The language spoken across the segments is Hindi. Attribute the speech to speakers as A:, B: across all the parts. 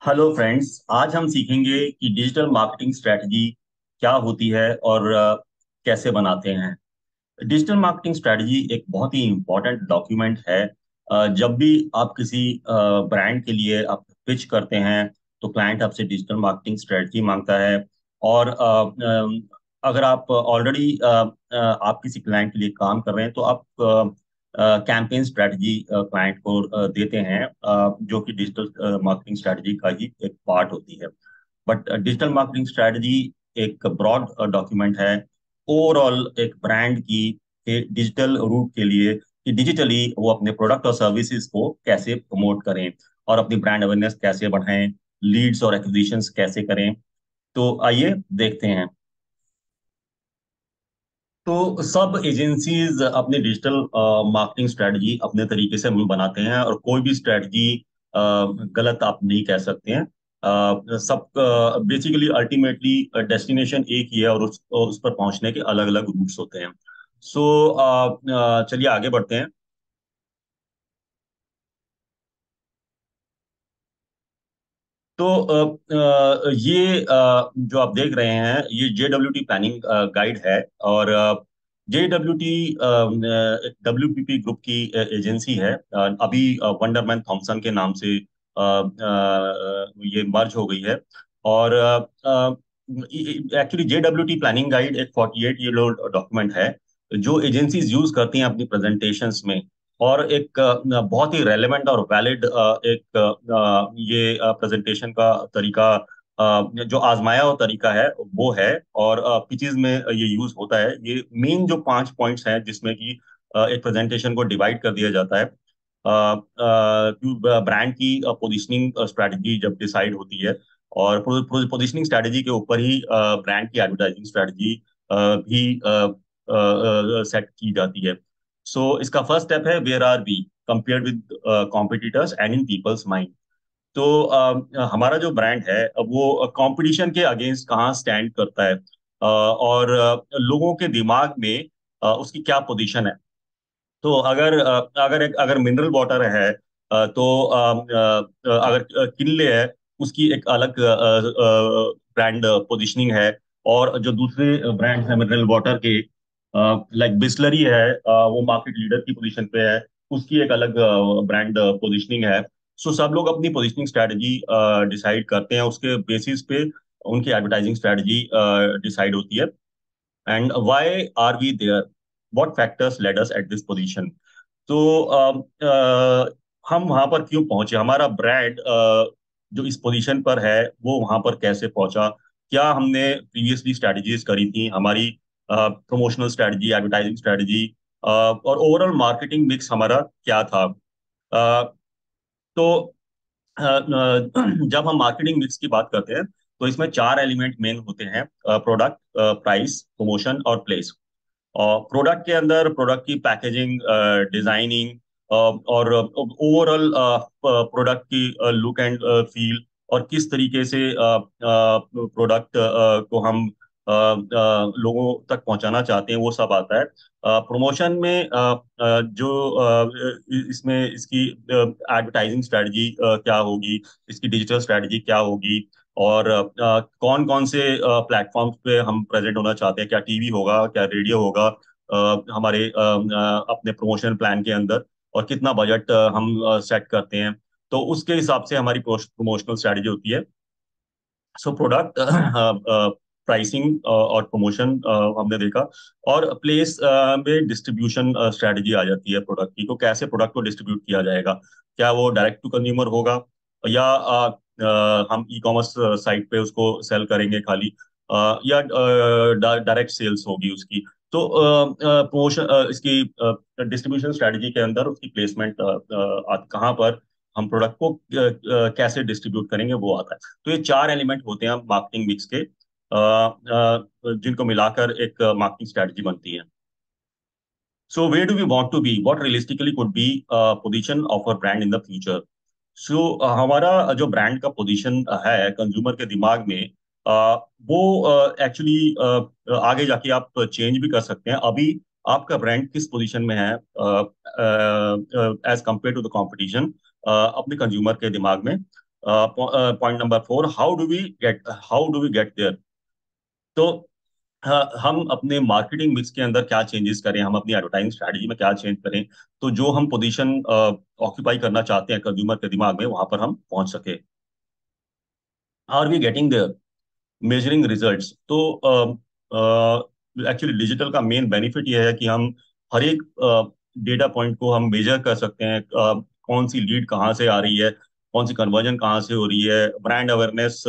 A: Hello friends. आज हम सीखेंगे कि डिजिटल मार्केटिंग स्ट्रेटजी क्या होती है और कैसे बनाते हैं। डिजिटल मार्केटिंग स्ट्रेटजी एक बहुत ही इम्पोर्टेंट डॉक्यूमेंट है। जब भी आप किसी ब्रांड के लिए आप पिच करते हैं तो क्लाइंट आपसे डिजिटल मार्केटिंग स्ट्रेटजी मांगता है। और अगर आप ऑलरेडी आप किसी क्लाइंट के लिए काम कर रहे हैं तो आप कैंपेन स्ट्रेटजी क्लाइंट को देते हैं, जो कि डिजिटल मार्केटिंग स्ट्रेटजी का ही एक पार्ट होती है। बट डिजिटल मार्केटिंग स्ट्रेटजी एक ब्रॉड डॉक्यूमेंट है, ओवरऑल एक ब्रांड की डिजिटल रूट के लिए कि डिजिटली वो अपने प्रोडक्ट और सर्विसेज को कैसे प्रमोट करें और अपनी ब्रांड अवेयरनेस कैसे बढ़ाएं, लीड्स और एक्विजिशंस कैसे करें। तो आइए देखते हैं। तो सब एजेंसीज अपने डिजिटल मार्केटिंग स्ट्रेटजी अपने तरीके से बनाते हैं और कोई भी स्ट्रेटजी गलत आप नहीं कह सकते हैं। सब बेसिकली अल्टीमेटली डेस्टिनेशन एक ही है और उस पर पहुंचने के अलग अलग रूट्स होते हैं। सो चलिए आगे बढ़ते हैं। तो ये जो आप देख रहे हैं ये JWT प्लानिंग गाइड है। और JWT WPP ग्रुप की एजेंसी है। अभी वंडरमैन थॉमसन के नाम से ये मर्ज हो गई है। और एक्चुअली JWT प्लानिंग गाइड एक 48 ईयर ओल्ड डॉक्यूमेंट है जो एजेंसीज यूज करती हैं अपनी प्रेजेंटेशंस में। और एक बहुत ही रेलेवेंट और वैलिड एक ये प्रेजेंटेशन का तरीका, जो आजमाया हुआ तरीका है वो है। और पिचेस में ये यूज होता है। ये मेन जो 5 पॉइंट्स हैं जिसमें कि एक प्रेजेंटेशन को डिवाइड कर दिया जाता है। ब्रांड की पोजीशनिंग स्ट्रेटजी जब डिसाइड होती है और पोजीशनिंग स्ट्रेटजी के ऊपर ही ब्रांड की एडवर्टाइजिंग स्ट्रेटजी भी सेट की जाती है। सो इसका फर्स्ट स्टेप है where are we compared with competitors and in people's mind. तो हमारा जो ब्रांड है वो कंपटीशन के अगेंस्ट कहाँ स्टैंड करता है, और लोगों के दिमाग में उसकी क्या पोजीशन है। तो अगर मिनरल वाटर है, तो अगर किनले है उसकी एक अलग ब्रांड पोजीशनिंग है। और जो दूसरे ब्रांड है मिनरल वाटर के, लाइक बिस्लरी है, वो मार्केट लीडर की पोजीशन पे है, उसकी एक अलग ब्रांड पोजीशनिंग है। सो सब लोग अपनी पोजीशनिंग स्ट्रेटजी डिसाइड करते हैं, उसके बेसिस पे उनकी एडवर्टाइजिंग स्ट्रेटजी डिसाइड होती है। And why are we there, what factors led us at this position. तो हम वहां पर क्यों पहुंचे, हमारा ब्रांड जो इस पोजीशन पर है वो वहां पर कैसे पहुंचा, क्या हमने प्रीवियसली स्ट्रैटेजीज करी थी, हमारी प्रमोशनल स्ट्रैटेजी, एडवर्टाइजिंग स्ट्रैटेजी और ओवरऑल मार्केटिंग मिक्स हमारा क्या था। अ, तो जब हम मार्केटिंग मिक्स की बात करते हैं तो इसमें चार एलिमेंट मेन होते हैं: प्रोडक्ट, प्राइस, प्रमोशन और प्लेस। और प्रोडक्ट के अंदर प्रोडक्ट की पैकेजिंग, डिजाइनिंग और ओवरऑल प्रोडक्ट की लुक एंड फील, और किस तरीके से प्रोडक्ट को हम लोगों तक पहुंचाना चाहते हैं वो सब आता है। प्रमोशन में जो इसमें इसकी एडवर्टाइजिंग स्ट्रेटजी क्या होगी, इसकी डिजिटल स्ट्रेटजी क्या होगी, और कौन कौन से प्लेटफॉर्म्स पे हम प्रेजेंट होना चाहते हैं, क्या टीवी होगा, क्या रेडियो होगा हमारे अपने प्रमोशन प्लान के अंदर, और कितना बजट हम सेट करते हैं। तो उसके हिसाब से हमारी प्रमोशनल स्ट्रेटजी होती है। सो प्रोडक्ट, प्राइसिंग और प्रमोशन हमने देखा। और प्लेस में डिस्ट्रीब्यूशन स्ट्रेटजी आ जाती है प्रोडक्ट की, तो कैसे प्रोडक्ट को डिस्ट्रीब्यूट किया जाएगा, क्या वो डायरेक्ट टू कंज्यूमर होगा या हम ई कॉमर्स साइट पे उसको सेल करेंगे खाली, या डायरेक्ट सेल्स होगी उसकी। तो प्रमोशन इसकी डिस्ट्रीब्यूशन स्ट्रेटजी के अंदर उसकी प्लेसमेंट कहाँ पर हम प्रोडक्ट को कैसे डिस्ट्रीब्यूट करेंगे वो आता है। तो ये चार एलिमेंट होते हैं मार्केटिंग मिक्स के, जिनको मिलाकर एक मार्केटिंग स्ट्रेटजी बनती है। So where do we want to be, what realistically could be position of our brand in the future. So हमारा जो ब्रांड का पोजीशन है कंज्यूमर के दिमाग में, वो एक्चुअली आगे जाके आप चेंज भी कर सकते हैं। अभी आपका ब्रांड किस पोजीशन में है as compare to the competition अपने कंज्यूमर के दिमाग में। Point number 4, how do we get there. तो हम अपने मार्केटिंग मिक्स के अंदर क्या चेंजेस करें, हम अपनी एडवर्टाइजिंग स्ट्रेटजी में क्या चेंज करें, तो जो हम पोजीशन ऑक्यूपाई करना चाहते हैं कंज्यूमर के दिमाग में, वहां पर हम पहुंच सके। Are we getting there, measuring results. तो एक्चुअली डिजिटल का मेन बेनिफिट ये है कि हम हर एक डेटा पॉइंट को हम मेजर कर सकते हैं। कौन सी लीड कहाँ से आ रही है, कौन सी कन्वर्जन कहाँ से हो रही है, ब्रांड अवेयरनेस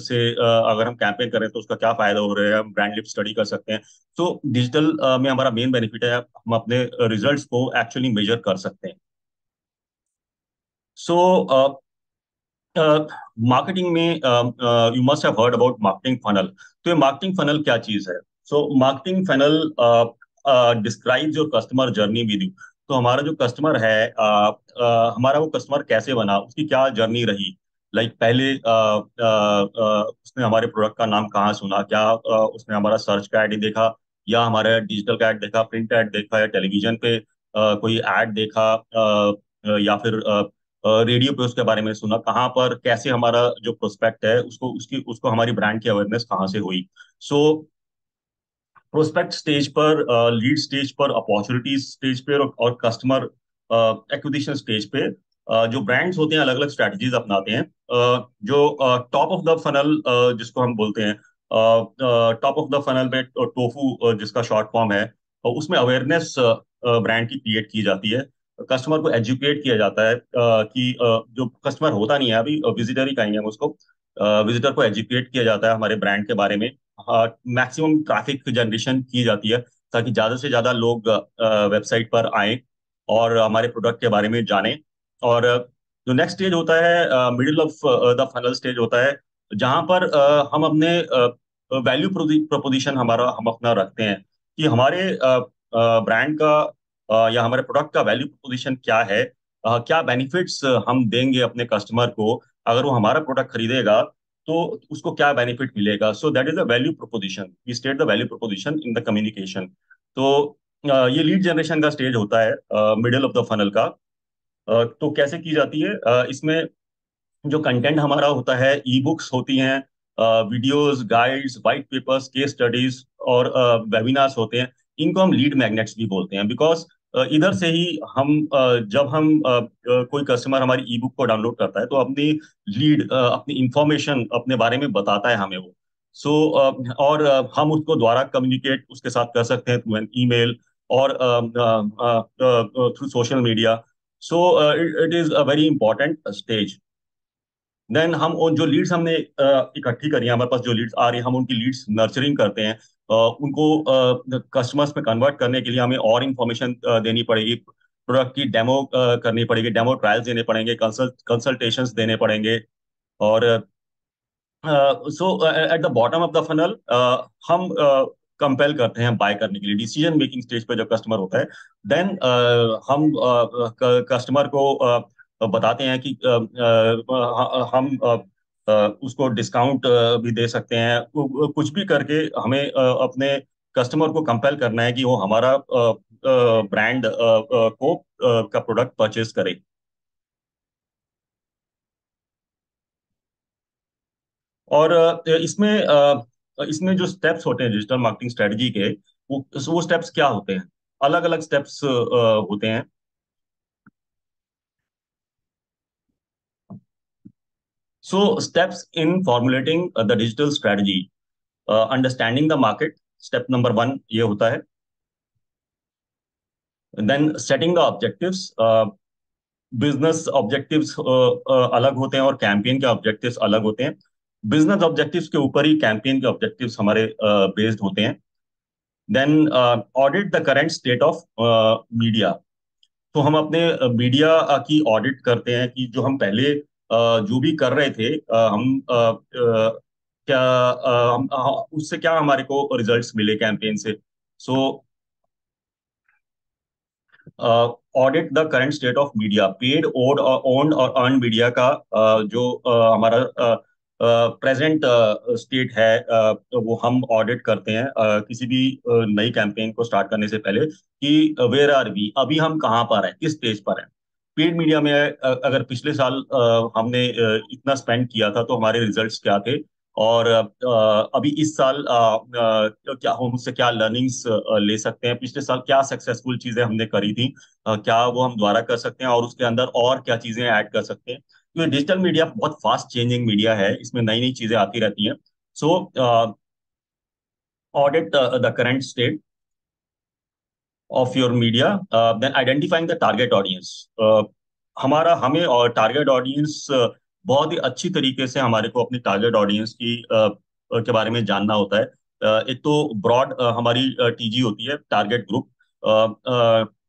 A: से अगर हम कैंपेन करें तो उसका क्या फायदा हो रहा है, हम ब्रांड लिफ्ट स्टडी कर सकते हैं। तो डिजिटल में हमारा मेन बेनिफिट है, हम अपने रिजल्ट्स को एक्चुअली मेजर कर सकते हैं। सो मार्केटिंग में you must have heard about marketing funnel. तो ये मार्केटिंग फनल क्या चीज है? So marketing funnel describes your customer journey with you. तो हमारा जो कस्टमर है, हमारा वो कस्टमर कैसे बना, उसकी क्या जर्नी रही। पहले उसने हमारे प्रोडक्ट का नाम कहाँ सुना, क्या उसने हमारा सर्च का एड देखा, या हमारा डिजिटल का एड देखा, प्रिंट एड देखा, या टेलीविजन पे कोई एड देखा, या फिर रेडियो पे उसके बारे में सुना, कहाँ पर कैसे हमारा जो प्रोस्पेक्ट है उसको हमारी ब्रांड की अवेयरनेस कहाँ से हुई। सो प्रोस्पेक्ट स्टेज पर, लीड स्टेज पर, अपॉर्चुनिटी स्टेज पे, और कस्टमर एक्विजिशन स्टेज पे जो ब्रांड्स होते हैं अलग अलग स्ट्रैटेजीज अपनाते हैं। जो टॉप ऑफ द फनल जिसको हम बोलते हैं, टॉप ऑफ द फनल में टोफू जिसका शॉर्ट फॉर्म है, उसमें अवेयरनेस ब्रांड की क्रिएट की जाती है। कस्टमर को एजुकेट किया जाता है कि जो कस्टमर होता नहीं है अभी, विजिटर ही कहेंगे हम उसको, विजिटर को एजुकेट किया जाता है हमारे ब्रांड के बारे में। मैक्सिमम ट्रैफिक जनरेशन की जाती है ताकि ज्यादा से ज्यादा लोग वेबसाइट पर आए और हमारे प्रोडक्ट के बारे में जानें। और जो नेक्स्ट स्टेज होता है, middle of the funnel stage होता है, जहां पर हम अपने वैल्यू प्रोपोजिशन हम अपना रखते हैं कि हमारे ब्रांड का या हमारे प्रोडक्ट का वैल्यू प्रोपोजिशन क्या है, क्या बेनिफिट्स हम देंगे अपने कस्टमर को, अगर वो हमारा प्रोडक्ट खरीदेगा तो उसको क्या बेनिफिट मिलेगा। So that is the value proposition, we state the value proposition in the communication. तो ये लीड जनरेशन का स्टेज होता है मिडिल ऑफ द फनल का। तो कैसे की जाती है, इसमें जो कंटेंट हमारा होता है, ई बुक्स होती हैं, videos, guides, white papers, case studies और वेबिनार्स होते हैं। इनको हम लीड मैग्नेट्स भी बोलते हैं, बिकॉज इधर से ही हम जब हम कोई कस्टमर हमारी ई बुक को डाउनलोड करता है तो अपनी लीड, अपनी इंफॉर्मेशन अपने बारे में बताता है हमें वो। सो और हम उसको द्वारा कम्युनिकेट उसके साथ कर सकते हैं थ्रू एन ईमेल और through social media. So it is a very important stage. Then हम उन जो लीड्स हमने इकट्ठी करी हैं, हमारे पास जो लीड्स आ रही हैं, हम उनकी लीड्स नर्चरिंग करते हैं। उनको कस्टमर्स में कन्वर्ट करने के लिए हमें और इंफॉर्मेशन देनी पड़ेगी, प्रोडक्ट की डेमो करनी पड़ेगी, डेमो ट्रायल्स देने पड़ेंगे, कंसल्टेशंस देने पड़ेंगे। और so at the bottom of the funnel हम कंपेल करते हैं बाय करने के लिए, डिसीजन मेकिंग स्टेज पे जब कस्टमर होता है। देन हम कस्टमर को बताते हैं कि हम उसको डिस्काउंट भी दे सकते हैं, कुछ भी करके हमें अपने कस्टमर को कंपेल करना है कि वो हमारा ब्रांड को का प्रोडक्ट परचेज करे। और इसमें जो स्टेप्स होते हैं डिजिटल मार्केटिंग स्ट्रेटजी के, वो स्टेप्स क्या होते हैं? अलग अलग स्टेप्स होते हैं। So steps in formulating the digital strategy, understanding the market, step number 1 ये होता है। Then setting the objectives, business objectives अलग होते हैं और कैंपेन के ऑब्जेक्टिव्स अलग होते हैं। बिजनेस ऑब्जेक्टिव्स के ऊपर ही कैंपेन के ऑब्जेक्टिव्स हमारे बेस्ड होते हैं। Then audit the current state of media. तो हम अपने मीडिया की ऑडिट करते हैं कि जो हम पहले जो भी कर रहे थे, हम क्या उससे क्या हमारे को रिजल्ट्स मिले कैंपेन से। So audit the current state of media, paid, owned और अर्न मीडिया का जो हमारा प्रेजेंट स्टेट है, वो हम ऑडिट करते हैं किसी भी नई कैंपेन को स्टार्ट करने से पहले कि वेयर आर वी, अभी हम कहाँ पर हैं, किस स्टेज पर हैं। पेड मीडिया में अगर पिछले साल हमने इतना स्पेंड किया था तो हमारे रिजल्ट्स क्या थे, और अभी इस साल क्या हम उससे क्या लर्निंग्स ले सकते हैं, पिछले साल क्या सक्सेसफुल चीजें हमने करी थी, क्या वो हम दोबारा कर सकते हैं, और उसके अंदर और क्या चीजें ऐड कर सकते हैं, क्योंकि डिजिटल मीडिया बहुत फास्ट चेंजिंग मीडिया है, इसमें नई नई चीजें आती रहती हैं। So audit the current state of your media, then identifying the target audience. हमारा हमें और टारगेट ऑडियंस बहुत ही अच्छी तरीके से हमारे को अपनी टारगेट ऑडियंस की के बारे में जानना होता है। एक तो ब्रॉड हमारी टीजी होती है, टारगेट ग्रुप,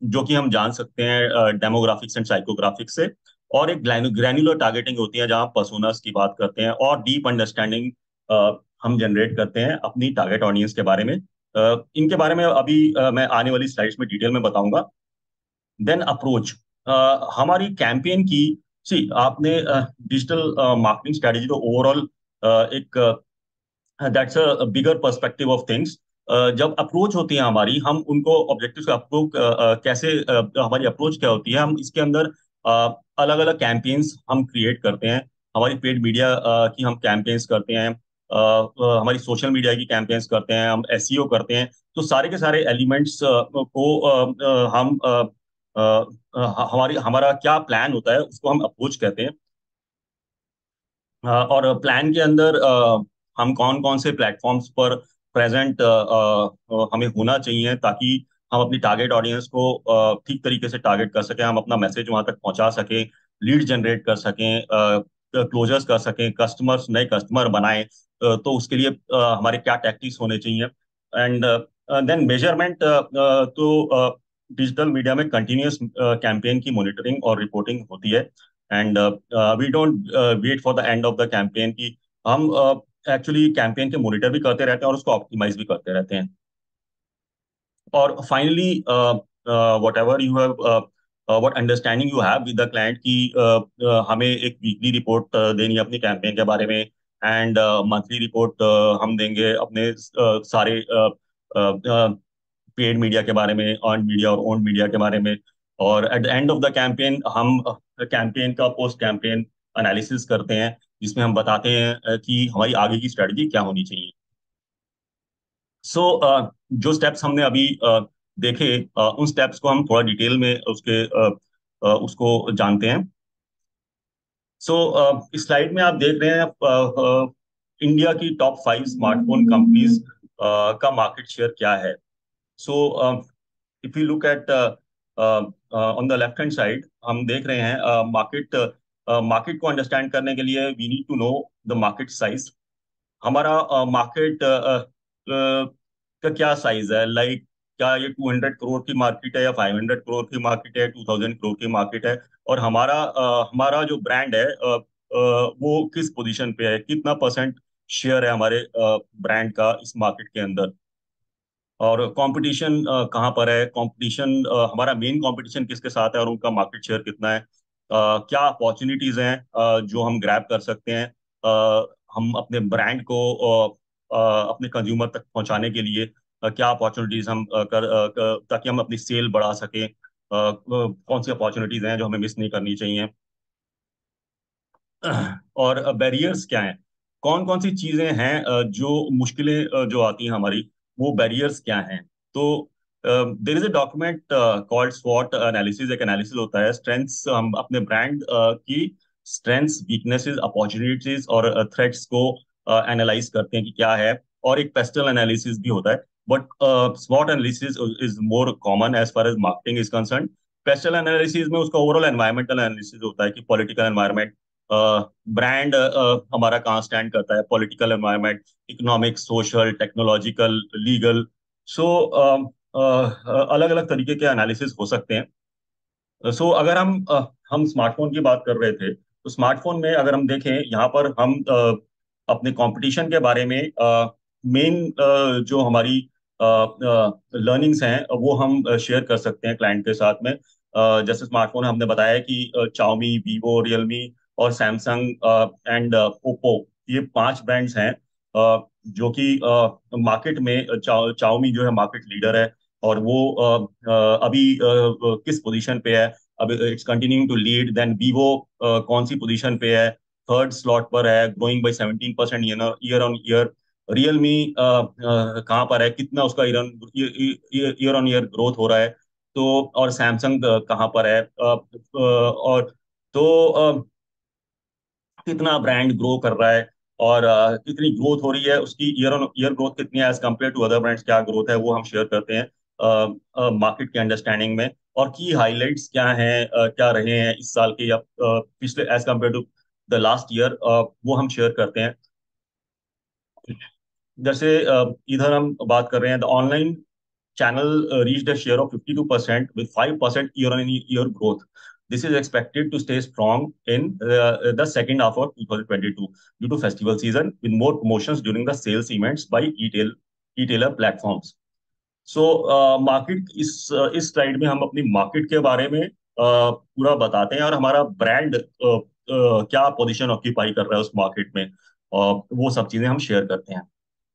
A: जो कि हम जान सकते हैं डेमोग्राफिक्स एंड साइकोग्राफिक्स से, और एक ग्रैन्युलर टारगेटिंग होती है जहां पर्सोनास की बात करते हैं, और डीप अंडरस्टैंडिंग हम जनरेट करते हैं अपनी टारगेट ऑडियंस के बारे में। इनके बारे में अभी मैं आने वाली स्लाइड्स में डिटेल में बताऊंगा। देन अप्रोच, हमारी कैंपेन की, सी आपने डिजिटल मार्केटिंग स्ट्रेटेजी तो ओवरऑल एक that's a bigger perspective of things. जब अप्रोच होती है हमारी, हम उनको ऑब्जेक्टिव से अप्रोच कैसे हमारी अप्रोच क्या होती है, हम इसके अंदर अलग अलग कैंपेन्स हम क्रिएट करते हैं। हमारी पेड मीडिया की हम कैंपेन्स करते हैं, हमारी सोशल मीडिया की कैंपेन्स करते हैं, हम एसईओ करते हैं। तो सारे के सारे एलिमेंट्स को हम हमारी हमारा क्या प्लान होता है उसको हम अप्रोच कहते हैं। और प्लान के अंदर हम कौन कौन से प्लेटफॉर्म्स पर प्रेजेंट हमें होना चाहिए, ताकि हम अपनी टारगेट ऑडियंस को ठीक तरीके से टारगेट कर सकें, हम अपना मैसेज वहां तक पहुंचा सकें, लीड जनरेट कर सकें, क्लोजर्स कर सकें, कस्टमर्स नए कस्टमर बनाएं। तो उसके लिए हमारे क्या टैक्टिक्स होने चाहिए। एंड देन मेजरमेंट, तो डिजिटल मीडिया में कंटिन्यूअस कैंपेन की मॉनिटरिंग और रिपोर्टिंग होती है। And we don't wait for the end of the campaign की, हम एक्चुअली कैंपेन के मॉनिटर भी करते रहते हैं और उसको ऑप्टिमाइज भी करते रहते हैं। और finally what ever you have, what understanding you have with the client की हमें एक वीकली रिपोर्ट देनी है अपनी कैंपेन के बारे में, एंड मंथली रिपोर्ट हम देंगे अपने सारे पेड मीडिया के बारे में, अर्न मीडिया और ओन मीडिया के बारे में। और at the end of the campaign हम कैंपेन का पोस्ट कैंपेन एनालिसिस करते हैं, जिसमें हम बताते हैं कि हमारी आगे की स्ट्रेटजी क्या होनी चाहिए। सो जो स्टेप्स हमने अभी देखे, उन स्टेप्स को हम थोड़ा डिटेल में उसको जानते हैं। सो इस स्लाइड में आप देख रहे हैं इंडिया की टॉप 5 स्मार्टफोन कंपनीज का मार्केट शेयर क्या है। So if you look at on the left hand side, हम देख रहे हैं मार्केट, मार्केट को अंडरस्टैंड करने के लिए we need to know the market size. हमारा मार्केट का क्या साइज है, लाइक क्या ये 200 करोड़ की मार्केट है, या 500 करोड़ की मार्केट है, 2000 करोड़ की मार्केट है, और हमारा जो ब्रांड है वो किस पोजीशन पे है, कितना परसेंट शेयर है हमारे ब्रांड का इस मार्केट के अंदर, और कंपटीशन कहाँ पर है, कंपटीशन हमारा मेन कंपटीशन किसके साथ है और उनका मार्केट शेयर कितना है, क्या अपॉर्चुनिटीज हैं जो हम ग्रैब कर सकते हैं, हम अपने ब्रांड को अपने कंज्यूमर तक पहुंचाने के लिए क्या अपॉर्चुनिटीज हम ताकि हम अपनी सेल बढ़ा सकें, कौन सी अपॉर्चुनिटीज हैं जो हमें मिस नहीं करनी चाहिए, और बैरियर्स क्या हैं, कौन कौन सी चीजें हैं जो मुश्किलें जो आती हैं हमारी, वो बैरियर्स क्या हैं। तो there is a document called स्वॉट एनालिसिस, एक एनालिसिस होता है स्ट्रेंथ्स, हम अपने ब्रांड की स्ट्रेंथ्स, वीकनेसेस, अपॉर्चुनिटीज और थ्रेट्स को एनालाइज करते हैं कि क्या है, और एक पेस्टल एनालिसिस भी होता है। बट स्वॉट analysis is more common as far as marketing is concern. PESTEL analysis में उसका ओवरऑल एनवायरमेंटल एनालिसिस होता है कि पॉलिटिकल एनवायरमेंट, ब्रांड हमारा कहाँ स्टैंड करता है, political environment, economic, social, technological, legal. So अलग अलग तरीके के एनालिसिस हो सकते हैं। सो अगर हम स्मार्टफोन की बात कर रहे थे, तो स्मार्टफोन में अगर हम देखें, यहाँ पर हम अपने कंपटीशन के बारे में मेन जो हमारी लर्निंग्स हैं वो हम शेयर कर सकते हैं क्लाइंट के साथ में। जैसे स्मार्टफोन हमने बताया कि चाओमी, वीवो, रियलमी और सैमसंग एंड ओप्पो, ये 5 ब्रांड्स हैं जो कि मार्केट में चाओमी जो है मार्केट लीडर है, और वो अभी किस पोजीशन पे है, अब it's continuing to lead. Then Vivo कौन सी पोजीशन पे है, थर्ड स्लॉट पर है, growing by 17% year on year. Realme कहाँ पर है, कितना उसका ईयर ऑन ईयर ग्रोथ हो रहा है। तो और सैमसंग कहाँ पर है, और तो कितना ब्रांड ग्रो कर रहा है, और कितनी ग्रोथ हो रही है, उसकी ईयर ऑन ईयर ग्रोथ कितनी है as compare to other brands, क्या ग्रोथ है, वो हम शेयर करते हैं मार्केट के अंडरस्टैंडिंग में। और की हाइलाइट्स क्या हैं, क्या रहे हैं इस साल के या पिछले as compare to the last year, वो हम शेयर करते हैं। जैसे इधर हम बात कर रहे हैं, the online channel reached a share of 52% with 5% year-on-year growth. This is expected to stay strong in the second half of 2022 due to festival season with more promotions during the sales events by retailer platforms. So market इस स्लाइड में हम अपनी मार्केट के बारे में पूरा बताते हैं, और हमारा ब्रांड क्या पोजीशन ऑक्यूपाई कर रहा है उस मार्केट में, और वो सब चीजें हम शेयर करते हैं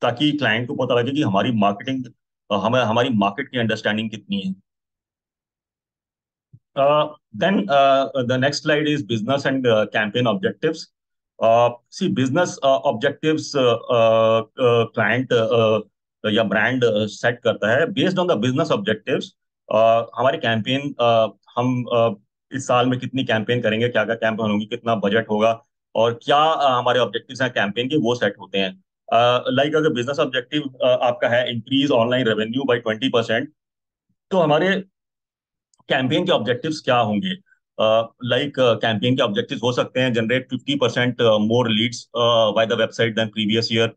A: ताकि क्लाइंट को पता लगे कि हमारी मार्केटिंग, हमें हमारी मार्केट की अंडरस्टैंडिंग कितनी है। Then the next slide is business and campaign objectives. See, business objectives client या brand set करता है based on the business objectives। हमारे कैंपेन हम इस साल में कितनी कैंपेन करेंगे, क्या क्या कैंपेन होंगी, कितना बजट होगा, और क्या हमारे ऑब्जेक्टिव्स हैं कैंपेन के, वो सेट होते हैं। लाइक अगर बिजनेस ऑब्जेक्टिव आपका है इंक्रीज ऑनलाइन रेवेन्यू बाय 20%, तो हमारे कैंपेन के ऑब्जेक्टिव्स क्या होंगे। लाइक कैंपेन के ऑब्जेक्टिव्स हो सकते हैं generate 50% more leads by the website than previous year.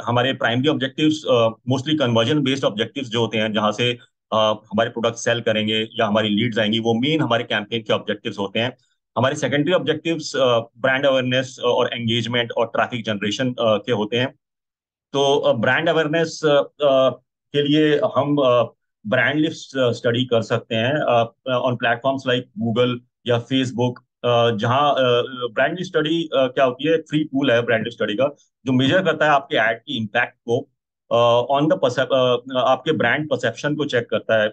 A: हमारे primary objectives mostly conversion based objectives जो होते हैं, जहां से हमारे प्रोडक्ट सेल करेंगे या हमारी लीड्स आएंगी, वो मेन हमारे कैंपेन के ऑब्जेक्टिव्स होते हैं। हमारे सेकेंडरी ऑब्जेक्टिव्स ब्रांड अवेयरनेस और एंगेजमेंट और ट्रैफिक जनरेशन के होते हैं। तो ब्रांड अवेयरनेस के लिए हम ब्रांड लिस्ट स्टडी कर सकते हैं ऑन प्लेटफॉर्म्स लाइक गूगल या फेसबुक, जहाँ ब्रांड लिस्ट स्टडी क्या होती है, फ्री टूल है ब्रांड लिस्ट स्टडी का, जो मेजर करता है आपके एड की इम्पैक्ट को ऑन द आपके ब्रांड परसेप्शन को चेक करता है।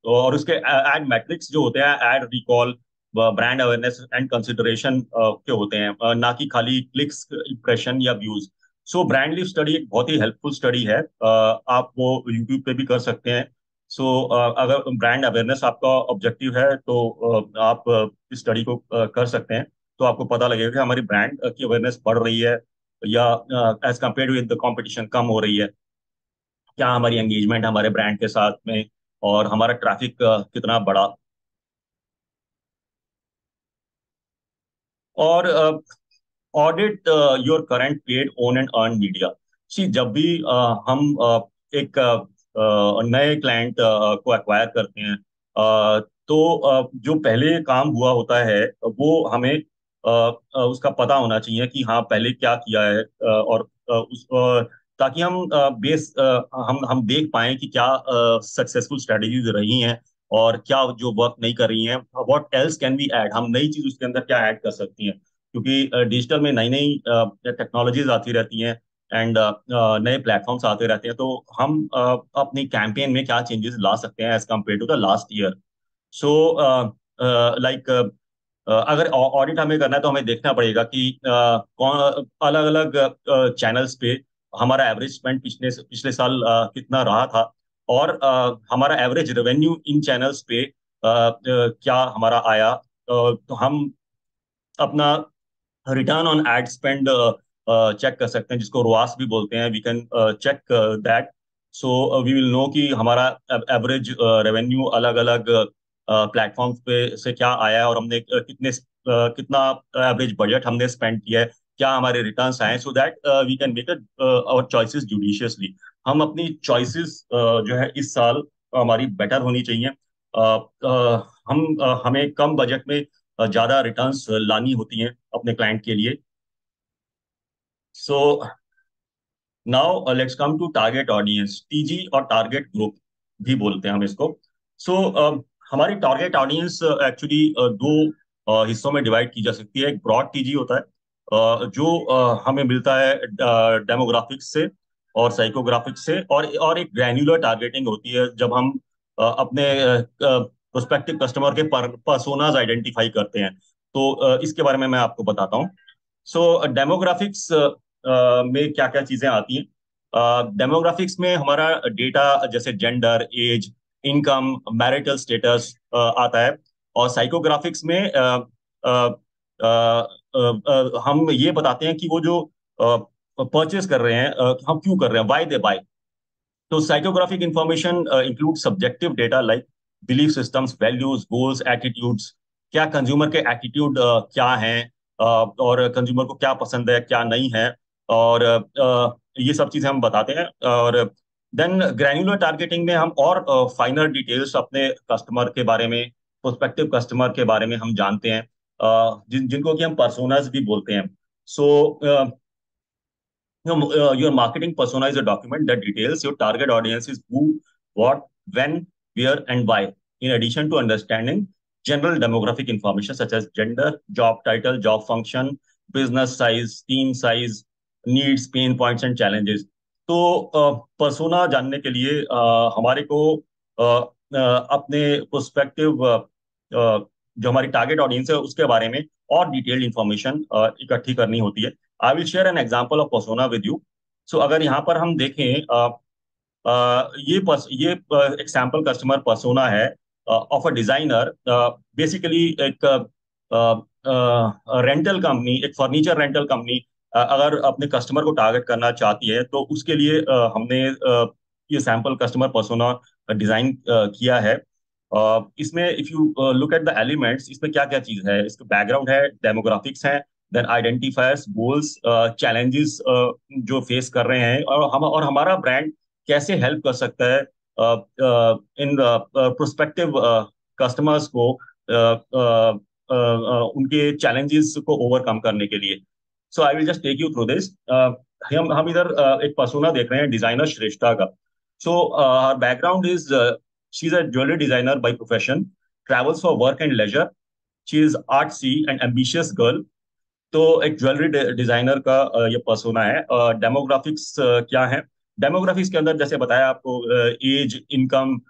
A: और उसके एड मैट्रिक्स जो होते हैं, ad recall, brand awareness and consideration के होते हैं, ना कि खाली क्लिक्स, इंप्रेशन या views. So brand lift study एक बहुत ही हेल्पफुल स्टडी है, आप वो यूट्यूब पे भी कर सकते हैं। सो अगर ब्रांड अवेयरनेस आपका ऑब्जेक्टिव है, तो आप इस स्टडी को कर सकते हैं। तो आपको पता लगेगा कि हमारी ब्रांड की अवेयरनेस बढ़ रही है या as compare with the competition कम हो रही है, क्या हमारी एंगेजमेंट हमारे ब्रांड के साथ में, और हमारा ट्रैफिक कितना बढ़ा। और audit your current paid owned and earn media. See, जब भी हम एक नए क्लाइंट को एक्वायर करते हैं, तो जो पहले काम हुआ होता है वो हमें उसका पता होना चाहिए कि हाँ पहले क्या किया है, ताकि हम बेस हम देख पाएं कि क्या सक्सेसफुल स्ट्रेटजीज रही हैं और क्या जो वर्क नहीं कर रही हैं, what else can be add, हम नई चीज उसके अंदर क्या ऐड कर सकती हैं, क्योंकि डिजिटल में नई नई टेक्नोलॉजीज आती रहती हैं, एंड नए प्लेटफॉर्म्स आते रहते हैं। तो हम अपनी कैंपेन में क्या चेंजेस ला सकते हैं as compare to the last year. So like अगर ऑडिट हमें करना है, तो हमें देखना पड़ेगा कि कौन अलग अलग चैनल्स पे हमारा एवरेज स्पेंड पिछले साल कितना रहा था, और हमारा एवरेज रेवेन्यू इन चैनल्स पे क्या हमारा आया। तो हम अपना return on ad spend check कर सकते हैं, जिसको रोआस भी बोलते हैं। We can check that, so we will know कि हमारा एवरेज रेवेन्यू अलग अलग प्लेटफॉर्म्स पे से क्या आया है, और हमने कितना एवरेज बजट हमने स्पेंड किया है, क्या हमारे रिटर्न्स आए, so that we can make our choices judiciously. हम अपनी चॉइसेस जो है इस साल हमारी बेटर होनी चाहिए। हमें कम बजट में ज्यादा रिटर्न्स लानी होती हैं अपने क्लाइंट के लिए। So now let's come to target audience, TG और टारगेट ग्रुप भी बोलते हैं हम इसको। सो हमारी टारगेट ऑडियंस एक्चुअली दो हिस्सों में डिवाइड की जा सकती है। एक ब्रॉड टीजी होता है, जो हमें मिलता है डेमोग्राफिक्स से और साइकोग्राफिक्स से, और एक ग्रैन्युलर टारगेटिंग होती है, जब हम अपने प्रोस्पेक्टिव कस्टमर के पर्सोनाज आइडेंटिफाई करते हैं। तो इसके बारे में मैं आपको बताता हूँ। सो डेमोग्राफिक्स में क्या क्या चीजें आती हैं। डेमोग्राफिक्स में हमारा डेटा जैसे gender, age, income, marital status आता है। और साइकोग्राफिक्स में हम ये बताते हैं कि वो जो परचेस कर रहे हैं, हम क्यों कर रहे हैं, वाई दे बाय। तो psychographic information include subjective data like belief systems, values, goals, attitudes. क्या कंज्यूमर के एटीट्यूड क्या हैं, और कंज्यूमर को क्या पसंद है, क्या नहीं है। और ये सब चीजें हम बताते हैं। और देन ग्रैन्युलर टारगेटिंग में हम और फाइनर डिटेल्स अपने कस्टमर के बारे में, प्रोस्पेक्टिव कस्टमर के बारे में हम जानते हैं, जिनको कि हम पर्सोनास भी बोलते हैं। सो your marketing persona is a document that details your target audiences who, what, when, where, and why. In addition to understanding general demographic information such as gender, job title, job function, business size, team size, needs, pain points, and challenges. तो पर्सोना जानने के लिए हमारे को अपने प्रोस्पेक्टिव जो हमारी टारगेट ऑडियंस है उसके बारे में और डिटेल्ड इंफॉर्मेशन इकट्ठी करनी होती है। I will share an example of persona with you. So अगर यहाँ पर हम देखें, ये एक सैम्पल कस्टमर पर्सोना है ऑफ अ डिजाइनर। बेसिकली एक रेंटल कंपनी, एक फर्नीचर रेंटल कंपनी अगर अपने कस्टमर को टारगेट करना चाहती है तो उसके लिए हमने ये सैम्पल कस्टमर पर्सोना डिजाइन किया है। इसमें if you look at the elements, इसमें क्या क्या चीज है, इसका बैकग्राउंड है, डेमोग्राफिक्स है, देन आइडेंटिफायर्स, गोल्स, चैलेंजेस जो फेस कर रहे हैं, और हमारा ब्रांड कैसे हेल्प कर सकता है इन प्रोस्पेक्टिव कस्टमर्स को उनके चैलेंजेस को ओवरकम करने के लिए। So I will just take you through this. हम इधर एक पर्सोना देख रहे हैं डिजाइनर श्रेष्ठा का। So her background is, she is a jewellery designer by profession, travels for work and leisure, she is artsy and ambitious girl. तो एक ज्वेलरी डिजाइनर का ये पर्सोना है। डेमोग्राफिक्स क्या है, डेमोग्राफिक्स के अंदर जैसे बताया आपको, एज, इनकम,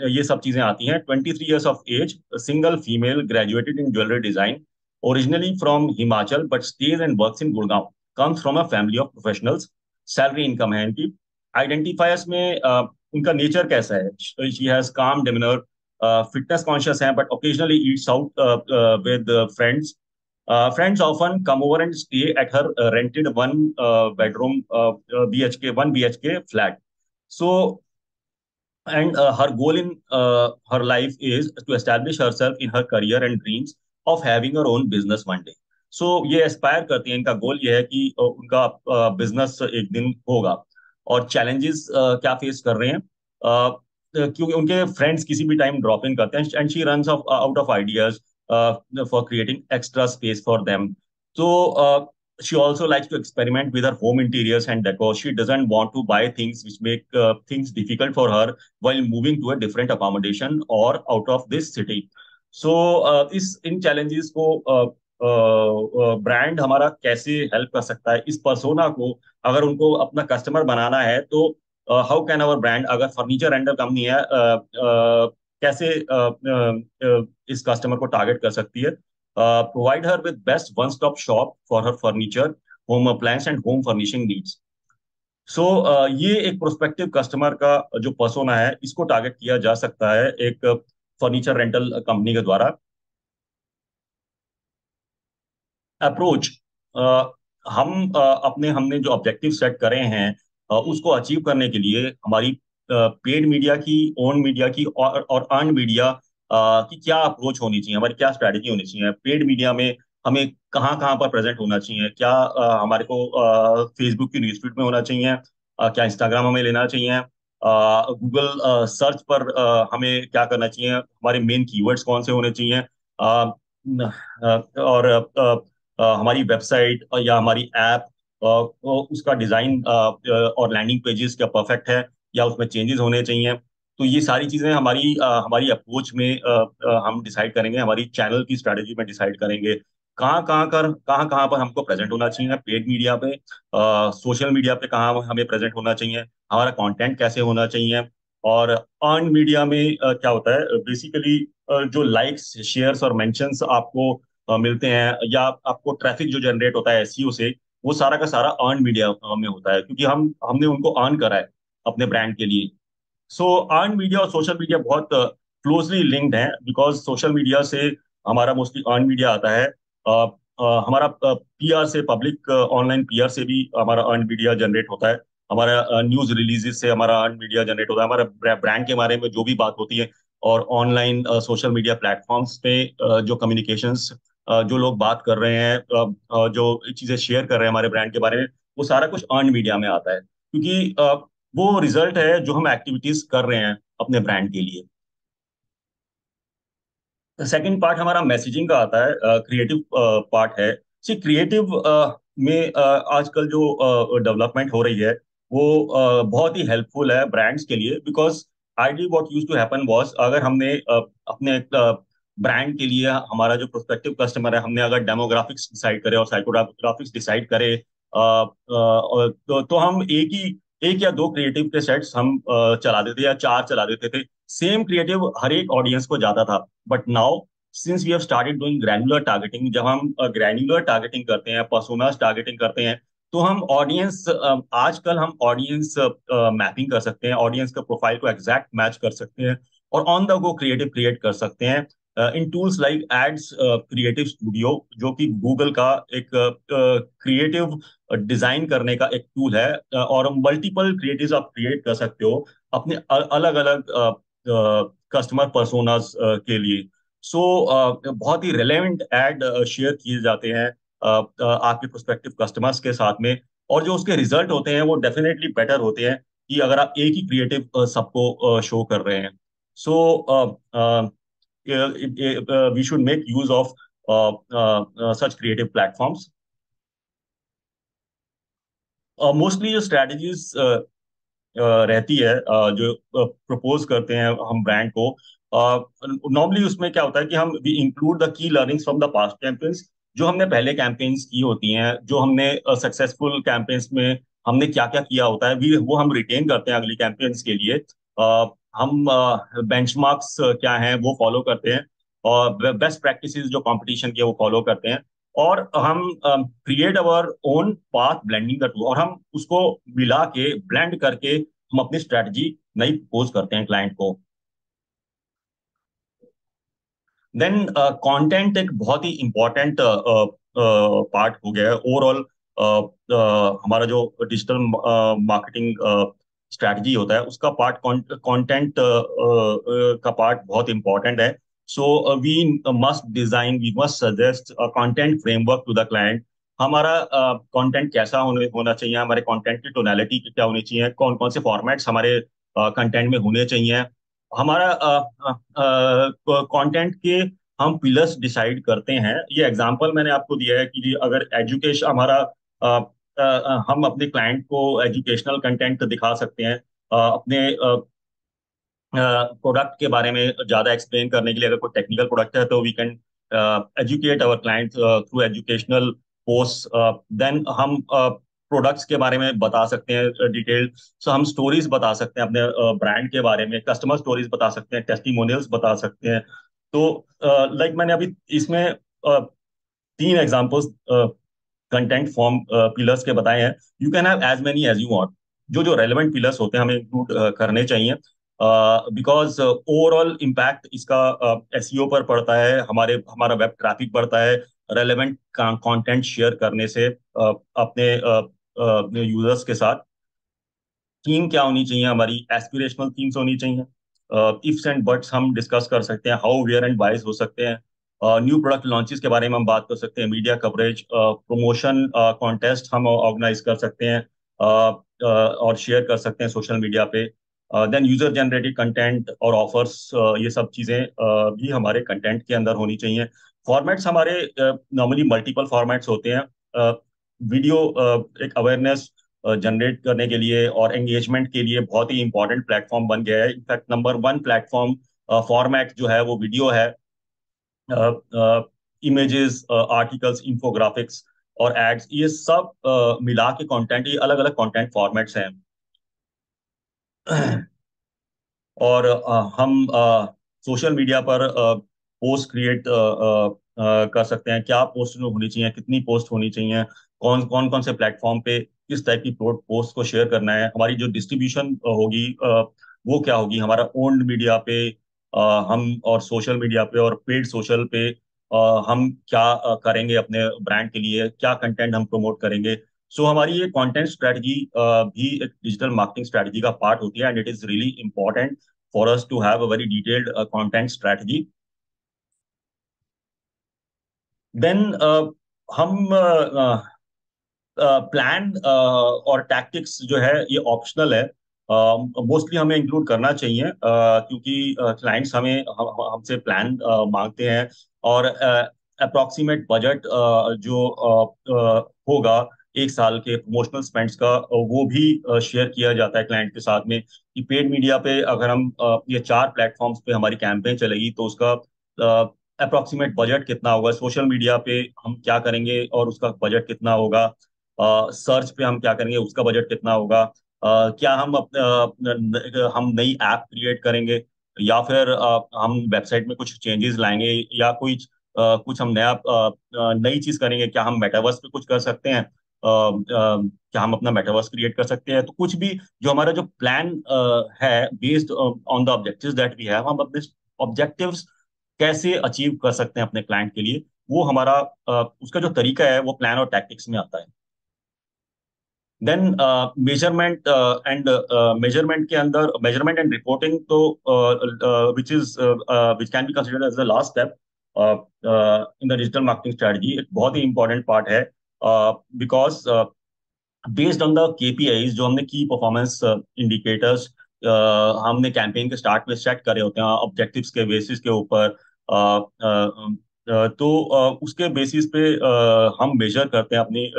A: ये सब चीजें आती हैं। 23 years of age, single female, graduated in jewellery design, originally from Himachal but stays and works in Gurgaon, comes from a family of professionals. Salary income है इनकी। आइडेंटिफायर्स में उनका नेचर कैसा है, she has calm demeanour, fitness conscious है but occasionally eats out with friends. Friends often come over and stay at her rented one bedroom BHK, one BHK flat. So, and her goal in her life is to establish herself in her career and dreams of having her own business one day. So ये एस्पायर करती हैं, इनका गोल ये है कि उनका बिजनेस एक दिन होगा। और चैलेंजेस क्या फेस कर रहे हैं, क्योंकि उनके फ्रेंड्स किसी भी टाइम ड्रॉप इन करते हैं and she runs out of ideas for creating extra space for them. तो she also likes to experiment with her home interiors and decor. She doesn't want to buy things which make things difficult for her while moving to a different accommodation or out of this city. So इस इन challenges को ब्रांड हमारा कैसे हेल्प कर सकता है इस पर्सोना को, अगर उनको अपना कस्टमर बनाना है तो हाउ कैन आवर ब्रांड, अगर फर्नीचर रेंटल कंपनी है, कैसे इस कस्टमर को टारगेट कर सकती है। Provide her with best one-stop shop for her furniture, home appliance and home furnishing needs. So ये एक प्रोस्पेक्टिव कस्टमर का जो पर्सोना है इसको टारगेट किया जा सकता है एक फर्नीचर रेंटल कंपनी के द्वारा। अप्रोच, हम हमने जो ऑब्जेक्टिव सेट करे हैं उसको अचीव करने के लिए हमारी पेड मीडिया की, ओन मीडिया की और अर्न मीडिया की क्या अप्रोच होनी चाहिए, हमारी क्या स्ट्रैटेजी होनी चाहिए। पेड मीडिया में हमें कहाँ कहाँ पर प्रेजेंट होना चाहिए, क्या हमारे को फेसबुक की न्यूज़फीड में होना चाहिए, क्या इंस्टाग्राम हमें लेना चाहिए, गूगल सर्च पर हमें क्या करना चाहिए, हमारे मेन कीवर्ड्स कौन से होने चाहिए, और हमारी वेबसाइट या हमारी ऐप उसका डिजाइन और लैंडिंग पेजेस क्या परफेक्ट है या उसमें चेंजेस होने चाहिए। तो ये सारी चीजें हमारी अप्रोच में हम डिसाइड करेंगे, हमारी चैनल की स्ट्रेटेजी में डिसाइड करेंगे कहाँ कहाँ पर हमको प्रेजेंट होना चाहिए, पेड मीडिया पे, सोशल मीडिया पे कहाँ हमें प्रेजेंट होना चाहिए, हमारा कंटेंट कैसे होना चाहिए, और अर्न मीडिया में क्या होता है बेसिकली, जो लाइक्स शेयर्स और मेंशंस आपको मिलते हैं, या आपको ट्रैफिक जो जनरेट होता है एसईओ से, वो सारा का सारा अर्न मीडिया में होता है, क्योंकि हमने उनको अर्न करा है अपने ब्रांड के लिए। सो अर्न मीडिया और सोशल मीडिया बहुत क्लोजली लिंक्ड हैं, बिकॉज सोशल मीडिया से हमारा मोस्टली अर्न मीडिया आता है। हमारा पीआर से, पब्लिक ऑनलाइन पीआर से भी हमारा अर्न मीडिया जनरेट होता है। हमारा न्यूज रिलीजेस से हमारा अर्न मीडिया जनरेट होता है, हमारा ब्रांड के बारे में जो भी बात होती है। और ऑनलाइन सोशल मीडिया प्लेटफॉर्म्स पे जो कम्युनिकेशंस, जो लोग बात कर रहे हैं, जो चीजें शेयर कर रहे हैं हमारे ब्रांड के बारे में, वो सारा कुछ अर्न मीडिया में आता है, क्योंकि वो रिजल्ट है जो हम एक्टिविटीज कर रहे हैं अपने ब्रांड के लिए। सेकंड पार्ट हमारा मैसेजिंग का आता है, क्रिएटिव पार्ट है। सी क्रिएटिव में आजकल जो डेवलपमेंट हो रही है, वो बहुत ही हेल्पफुल है ब्रांड्स के लिए, because ideally what used to happen was, अगर हमने अपने ब्रांड के लिए, हमारा जो प्रोस्पेक्टिव कस्टमर है, हमने अगर डेमोग्राफिक्स डिसाइड करे और साइकोग्राफिक्स डिसाइड करे, तो हम एक या दो क्रिएटिव के सेट्स हम चला देते, या चार चला देते थे। सेम क्रिएटिव हर एक ऑडियंस को जाता था। But now, since we have started doing granular targeting, जब हम ग्रैन्युलर टारगेटिंग करते हैं, पर्सोनास टारगेटिंग करते हैं, तो हम ऑडियंस, आजकल हम ऑडियंस मैपिंग कर सकते हैं, ऑडियंस का प्रोफाइल को एग्जैक्ट मैच कर सकते हैं, और on the go creative create कर सकते हैं in tools like ads creative studio, जो कि गूगल का एक क्रिएटिव डिजाइन करने का एक टूल है। और मल्टीपल क्रिएटिव्स आप क्रिएट कर सकते हो अपने अलग अलग कस्टमर पर्सोनास के लिए। सो बहुत ही रेलेवेंट एड शेयर किए जाते हैं आपके प्रोस्पेक्टिव कस्टमर्स के साथ में, और जो उसके रिजल्ट होते हैं वो डेफिनेटली बेटर होते हैं कि अगर आप एक ही क्रिएटिव सबको शो कर रहे हैं। So we should make use of such creative platforms. Mostly जो स्ट्रेटजीज रहती है, जो प्रपोज करते हैं हम ब्रांड को, नॉर्मली उसमें क्या होता है कि हम we include the key learnings from the past campaigns, जो हमने पहले कैंपेन्स की होती हैं, जो हमने सक्सेसफुल कैंपेन्स में हमने क्या क्या किया होता है, वो हम रिटेन करते हैं अगली कैंपेन्स के लिए। हम बेंचमार्क्स क्या हैं वो फॉलो करते हैं, और बेस्ट प्रैक्टिसेस जो कंपटीशन के वो फॉलो करते हैं, और हम create our own path blending the two, और हम उसको मिला के, ब्लेंड करके हम अपनी स्ट्रेटजी नई पोज करते हैं क्लाइंट को। देन कंटेंट एक बहुत ही इंपॉर्टेंट पार्ट हो गया है ओवरऑल। हमारा जो डिजिटल मार्केटिंग स्ट्रेटजी होता है, उसका पार्ट कंटेंट का पार्ट बहुत इंपॉर्टेंट है। So we must design, we must suggest content framework to the client. हमारा कंटेंट कैसा होना चाहिए, हमारे कंटेंट की टोनालिटी क्या होनी चाहिए, कौन कौन से फॉर्मेट्स हमारे कंटेंट में होने चाहिए। हमारा कंटेंट के हम पिलर्स डिसाइड करते हैं। ये एग्जांपल मैंने आपको दिया है कि अगर एजुकेशन हमारा, हम अपने क्लाइंट को एजुकेशनल कंटेंट दिखा सकते हैं, अपने प्रोडक्ट के बारे में ज्यादा एक्सप्लेन करने के लिए। अगर कोई टेक्निकल प्रोडक्ट है तो we can educate our client through educational post. Then हम प्रोडक्ट्स के बारे में बता सकते हैं डिटेल। सो हम स्टोरीज बता सकते हैं अपने ब्रांड के बारे में, कस्टमर स्टोरीज बता सकते हैं, टेस्टिमोनियल्स बता सकते हैं। तो लाइक मैंने अभी इसमें तीन एग्जांपल्स कंटेंट फॉर्म पिलर्स के बताए हैं। You can have as many as you want. जो जो रेलेवेंट पिलर्स होते हैं हमें इंक्लूड करने चाहिए, बिकॉज ओवरऑल इम्पैक्ट इसका एसईओ पर पड़ता है, हमारा वेब ट्रैफिक बढ़ता है रेलेवेंट कंटेंट शेयर करने से अपने यूजर्स के साथ। थीम क्या होनी चाहिए, हमारी एस्पिरेशनल थीम्स होनी चाहिए। इफ्स एंड बट्स हम डिस्कस कर सकते हैं, हाउ वेयर एंड वाइज हो सकते हैं। न्यू प्रोडक्ट लॉन्चेस के बारे में हम बात कर सकते हैं, मीडिया कवरेज, प्रमोशन कॉन्टेस्ट हम ऑर्गेनाइज कर सकते हैं, और शेयर कर सकते हैं सोशल मीडिया पे। देन यूजर जनरेटेड कंटेंट और ऑफर्स, ये सब चीजें भी हमारे कंटेंट के अंदर होनी चाहिए। फॉर्मेट्स हमारे नॉर्मली मल्टीपल फॉर्मेट्स होते हैं। वीडियो एक अवेयरनेस जनरेट करने के लिए और एंगेजमेंट के लिए बहुत ही इंपॉर्टेंट प्लेटफॉर्म बन गया है। In fact number one platform format जो है वो वीडियो है। इमेजेस, आर्टिकल्स, इंफोग्राफिक्स और एड्स, ये सब मिला के कंटेंट, ये अलग अलग कंटेंट फॉर्मेट्स हैं। और हम सोशल मीडिया पर पोस्ट क्रिएट कर सकते हैं, क्या पोस्ट होनी चाहिए, कितनी पोस्ट होनी चाहिए, कौन कौन कौन से प्लेटफॉर्म पे किस टाइप की पोस्ट को शेयर करना है, हमारी जो डिस्ट्रीब्यूशन होगी वो क्या होगी, हमारा ओन्ड मीडिया पे हम, और सोशल मीडिया पे और पेड सोशल पे हम क्या करेंगे अपने ब्रांड के लिए, क्या कंटेंट हम प्रमोट करेंगे। सो हमारी ये कंटेंट स्ट्रेटजी भी एक डिजिटल मार्केटिंग स्ट्रेटजी का पार्ट होती है, and it is really important for us to have a very detailed content strategy. Then हम प्लान और टैक्टिक्स जो है ये ऑप्शनल है, मोस्टली हमें इंक्लूड करना चाहिए, क्योंकि क्लाइंट्स हमसे प्लान मांगते हैं, और अप्रोक्सीमेट बजट जो होगा एक साल के प्रमोशनल स्पेंड्स का, वो भी शेयर किया जाता है क्लाइंट के साथ में, कि पेड मीडिया पे अगर हम ये चार प्लेटफॉर्म्स पे हमारी कैंपेन चलेगी तो उसका अप्रोक्सीमेट बजट कितना होगा, सोशल मीडिया पे हम क्या करेंगे और उसका बजट कितना होगा, सर्च पे हम क्या करेंगे उसका बजट कितना होगा, क्या हम हम नई ऐप क्रिएट करेंगे, या फिर हम वेबसाइट में कुछ चेंजेस लाएंगे, या कुछ हम नई चीज करेंगे, क्या हम मेटावर्स पे कुछ कर सकते हैं, क्या हम अपना मेटावर्स क्रिएट कर सकते हैं, तो कुछ भी जो हमारा जो प्लान है based on the objectives that we have, हम अपने ऑब्जेक्टिव्स कैसे अचीव कर सकते हैं अपने क्लाइंट के लिए, वो हमारा उसका जो तरीका है वो प्लान और टैक्टिक्स में आता है। देन मेजरमेंट एंड मेजरमेंट के अंदर मेजरमेंट एंड रिपोर्टिंग, तो which can be considered as the last step in the digital marketing strategy, एक बहुत ही इंपॉर्टेंट पार्ट है, because based on the KPIs जो हमने की परफॉर्मेंस इंडिकेटर्स हमने कैंपेन के स्टार्ट में सेट करे होते हैं ऑब्जेक्टिव्स के बेसिस के ऊपर, उसके बेसिस पे हम मेजर करते हैं अपनी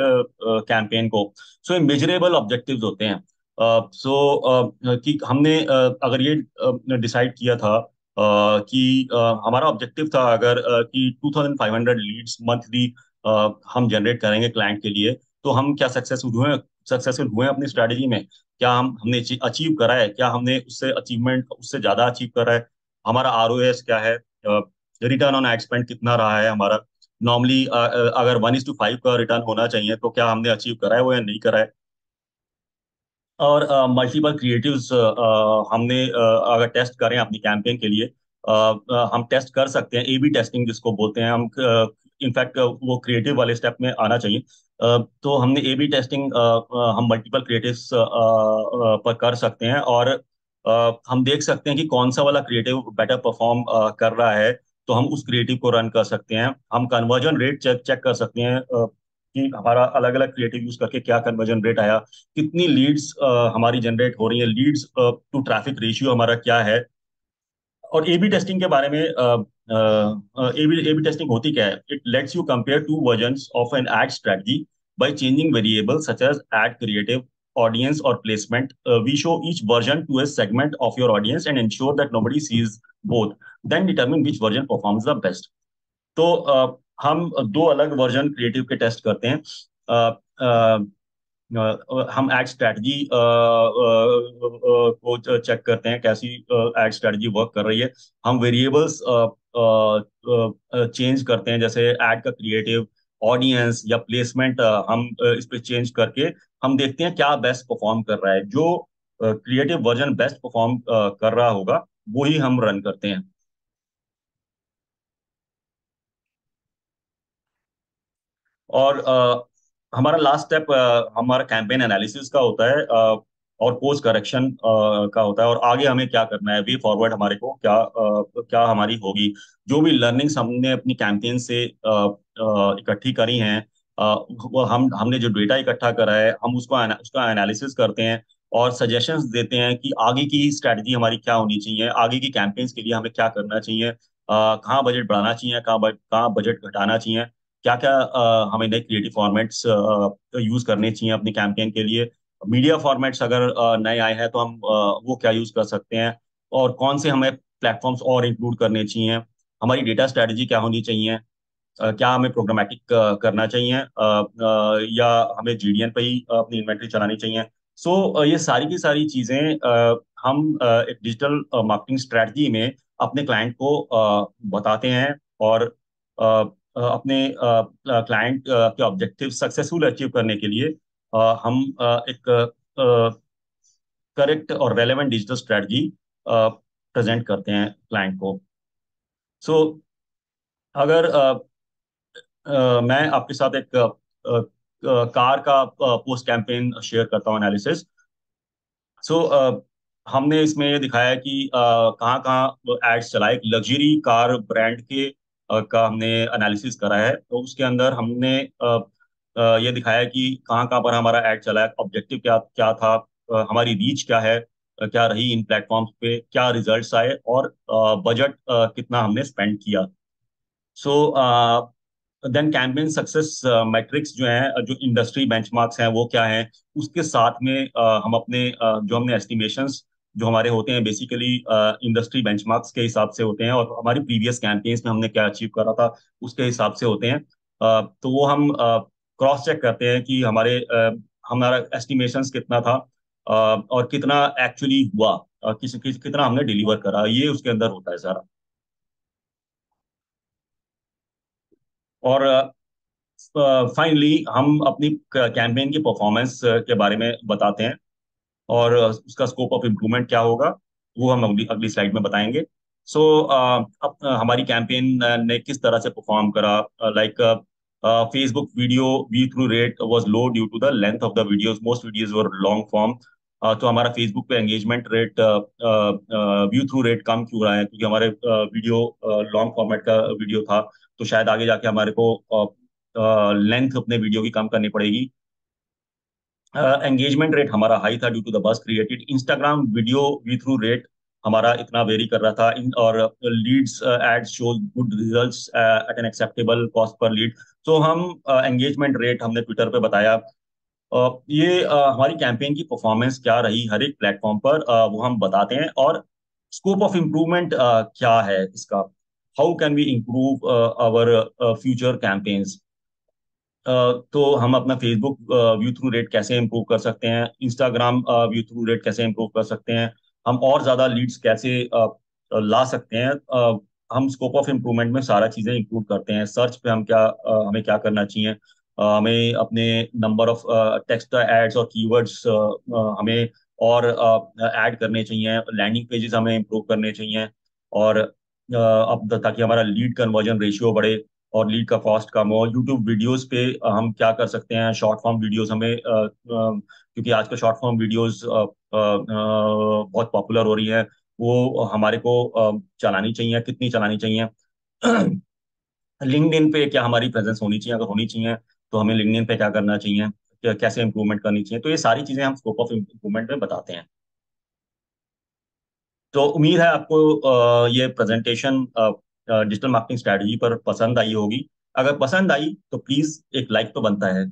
A: कैंपेन को। सो ये मेजरेबल ऑब्जेक्टिव्स होते हैं। कि हमने अगर ये डिसाइड किया था कि हमारा ऑब्जेक्टिव था अगर कि 2500 लीड्स मंथली हम जनरेट करेंगे क्लाइंट के लिए, तो हम क्या सक्सेसफुल हुए अपनी स्ट्रेटेजी में, क्या हमने अचीव करा है, क्या हमने उससे अचीवमेंट उससे ज्यादा अचीव करा है, हमारा आरओएस क्या है, रिटर्न ऑन एड स्पेंड कितना रहा है हमारा, नॉर्मली अगर 1:5 का रिटर्न होना चाहिए तो क्या हमने अचीव करा है वो या नहीं करा है। और मल्टीपल क्रिएटिव्स हमने अगर टेस्ट करें अपनी कैंपेन के लिए, हम टेस्ट कर सकते हैं, ए बी टेस्टिंग जिसको बोलते हैं हम, इनफैक्ट वो क्रिएटिव वाले स्टेप में आना चाहिए। तो हमने ए बी टेस्टिंग हम मल्टीपल क्रिएटिव्स पर कर सकते हैं, और हम देख सकते हैं कि कौन सा वाला क्रिएटिव बेटर परफॉर्म कर रहा है, तो हम उस क्रिएटिव को रन कर सकते हैं। हम कन्वर्जन रेट चेक चेक कर सकते हैं कि हमारा अलग अलग क्रिएटिव यूज करके क्या कन्वर्जन रेट आया, कितनी लीड्स हमारी जनरेट हो रही है, लीड्स टू ट्रैफिक रेशियो हमारा क्या है। और ए बी टेस्टिंग के बारे में, ए बी टेस्टिंग होती क्या है, it lets you compare two versions of an ad strategy by changing variable such as ad creative, audience और placement. We show each version to a segment of your audience and ensure that nobody sees both, then determine which version performs the best. तो हम दो अलग वर्जन क्रिएटिव के टेस्ट करते हैं। हम एड स्ट्रेटजी को चेक करते हैं कैसी एड स्ट्रेटजी वर्क कर रही है। हम वेरिएबल्स चेंज करते हैं, जैसे ऐड का क्रिएटिव, ऑडियंस या प्लेसमेंट, हम इस पे चेंज करके हम देखते हैं क्या बेस्ट परफॉर्म कर रहा है, जो क्रिएटिव वर्जन बेस्ट परफॉर्म कर रहा होगा वो ही हम रन करते हैं। और हमारा लास्ट स्टेप हमारा कैंपेन एनालिसिस का होता है, और कोर्स करेक्शन का होता है, और आगे हमें क्या करना है, वे फॉरवर्ड हमारे को क्या हमारी होगी, जो भी लर्निंग्स हमने अपनी कैंपेन से इकट्ठी करी हैं, वो हमने जो डेटा इकट्ठा करा है हम उसका एनालिसिस करते हैं, और सजेशंस देते हैं कि आगे की स्ट्रैटेजी हमारी क्या होनी चाहिए, आगे की कैंपेन्स के लिए हमें क्या करना चाहिए, कहाँ बजट बढ़ाना चाहिए, कहाँ बजट घटाना चाहिए, क्या क्या हमें नए क्रिएटिव फॉर्मेट्स यूज करने चाहिए अपनी कैंपेन के लिए, मीडिया फॉर्मेट्स अगर नए आए हैं तो हम वो क्या यूज कर सकते हैं, और कौन से हमें प्लेटफॉर्म्स और इंक्लूड करने चाहिए, हमारी डेटा स्ट्रेटजी क्या होनी चाहिए, क्या हमें प्रोग्रामेटिक करना चाहिए, या हमें जीडीएन पे ही अपनी इन्वेंट्री चलानी चाहिए। सो ये सारी की सारी चीजें हम एक डिजिटल मार्केटिंग स्ट्रेटजी में अपने क्लाइंट को बताते हैं और अपने क्लाइंट के ऑब्जेक्टिव सक्सेसफुल अचीव करने के लिए हम एक करेक्ट और रेलेवेंट डिजिटल स्ट्रेटजी प्रेजेंट करते हैं क्लाइंट को। सो अगर मैं आपके साथ एक कार का पोस्ट कैंपेन शेयर करता हूँ एनालिसिस। सो हमने इसमें ये दिखाया है कि कहाँ कहाँ एड्स चलाए, लग्जरी कार ब्रांड के का हमने एनालिसिस करा है। तो उसके अंदर हमने ये दिखाया है कि कहाँ कहाँ पर हमारा एड चला है, ऑब्जेक्टिव क्या क्या था, हमारी रीच क्या है, क्या रही इन प्लेटफॉर्म्स पे, क्या रिजल्ट्स आए और बजट कितना हमने स्पेंड किया। So then campaign success metrics जो हैं, जो इंडस्ट्री बेंचमार्क्स हैं वो क्या हैं, उसके साथ में हम अपने जो हमने एस्टिमेशंस जो हमारे होते हैं बेसिकली इंडस्ट्री बेंचमार्क्स के हिसाब से होते हैं, और हमारी प्रीवियस कैंपेन्स में हमने क्या अचीव करा था उसके हिसाब से होते हैं। तो वो हम क्रॉस चेक करते हैं कि हमारा एस्टिमेशंस कितना था और कितना एक्चुअली हुआ, कितना हमने डिलीवर करा, ये उसके अंदर होता है सारा। और फाइनली हम अपनी कैंपेन की परफॉर्मेंस के बारे में बताते हैं और उसका स्कोप ऑफ इम्प्रूवमेंट क्या होगा वो हम अगली अगली स्लाइड में बताएंगे। सो अब हमारी कैंपेन ने किस तरह से परफॉर्म करा, like Facebook video view through rate was low due to the length of the videos, most videos were long form. तो हमारा फेसबुक पे engagement rate, view through rate कम क्यों रहा है, क्योंकि हमारे वीडियो लॉन्ग फॉर्मेट का वीडियो था, तो शायद आगे जाके हमारे को लेंथ अपने वीडियो की कम करनी पड़ेगी। एंगेजमेंट रेट हमारा हाई था due to the buzz created. Instagram video view through rate हमारा इतना वेरी कर रहा था और leads ads show good results at an acceptable cost per lead. तो हम एंगेजमेंट रेट हमने ट्विटर पे बताया। ये हमारी कैंपेन की परफॉर्मेंस क्या रही हर एक प्लेटफॉर्म पर, वो हम बताते हैं। और स्कोप ऑफ इम्प्रूवमेंट क्या है इसका, how can we improve our future campaigns. तो हम अपना फेसबुक व्यू थ्रू रेट कैसे इंप्रूव कर सकते हैं, इंस्टाग्राम व्यू थ्रू रेट कैसे इंप्रूव कर सकते हैं, हम और ज्यादा लीड्स कैसे ला सकते हैं। हम स्कोप ऑफ इम्प्रूवमेंट में सारा चीजें इंक्लूड करते हैं। सर्च पे हमें क्या करना चाहिए, हमें अपने नंबर ऑफ टेक्स्ट एड्स और कीवर्ड्स हमें और ऐड करने चाहिए, लैंडिंग पेजेस हमें इंप्रूव करने चाहिए, और अब ताकि हमारा लीड कन्वर्जन रेशियो बढ़े और लीड का कॉस्ट कम हो। यूट्यूब वीडियोस पे हम क्या कर सकते हैं, शॉर्ट फॉर्म वीडियोस हमें क्योंकि आजकल शॉर्ट फॉर्म वीडियोस बहुत पॉपुलर हो रही है, वो हमारे को चलानी चाहिए, कितनी चलानी चाहिए। लिंक्डइन पे क्या हमारी प्रेजेंस होनी चाहिए, अगर होनी चाहिए तो हमें लिंक्डइन पे क्या करना चाहिए, कैसे इंप्रूवमेंट करनी चाहिए, तो ये सारी चीजें हम स्कोप ऑफ इम्प्रूवमेंट में बताते हैं। तो उम्मीद है आपको ये प्रेजेंटेशन डिजिटल मार्केटिंग स्ट्रेटजी पर पसंद आई होगी। अगर पसंद आई तो प्लीज एक लाइक तो बनता है।